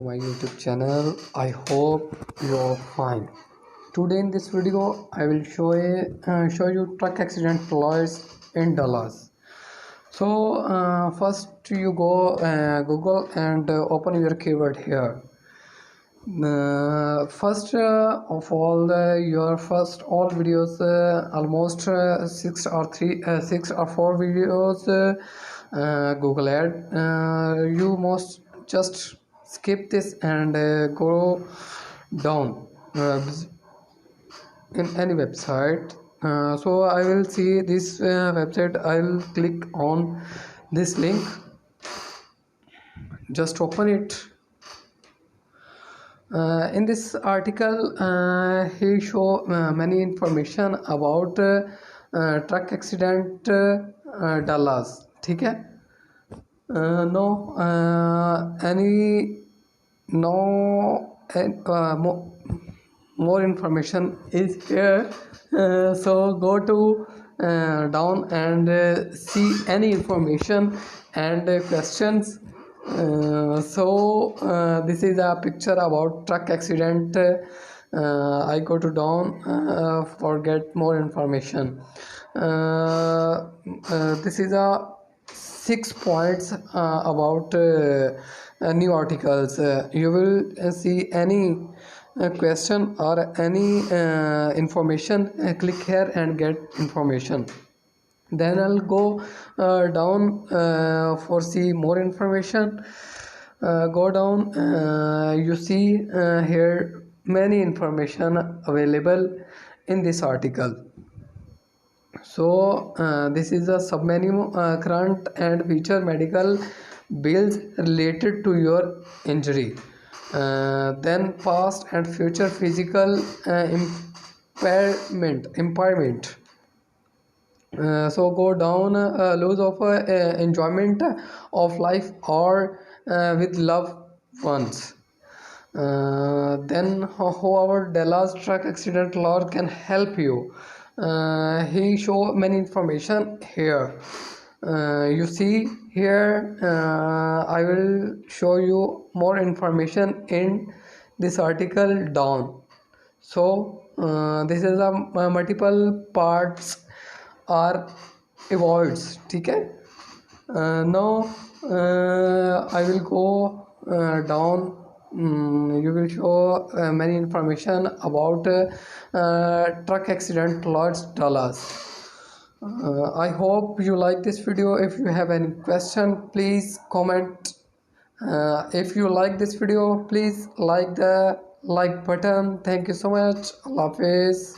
My YouTube channel. I hope you're fine. Today in this video I will show you truck accident lawyers in Dallas. So first you go Google and open your keyword here. First of all, your first all videos, almost six or four videos, Google ad. You must just skip this and go down in any website. So I will see this website. I'll click on this link. Just open it. In this article he show many information about truck accident Dallas. ठीक है. No any no more information is here. So go to down and see any information and questions. This is a picture about truck accident. I go to down for get more information. This is a 6 points about new articles. You will see any question or any information. Click here and get information. Then I'll go down for see more information. Go down, you see here many information available in this article. So this is a submenu, current and future medical bills related to your injury. Then past and future physical impairment. So go down, lose of enjoyment of life or with loved ones. Then how our Dallas truck accident law can help you. He show many information here. You see here, I will show you more information in this article down. So this is a multiple parts are evolved. ठीक है. Now I will go down. You will show many information about truck accident Los Dallas. I hope you like this video. If you have any question, please comment. If you like this video, please like the like button. Thank you so much. Allah Hafiz.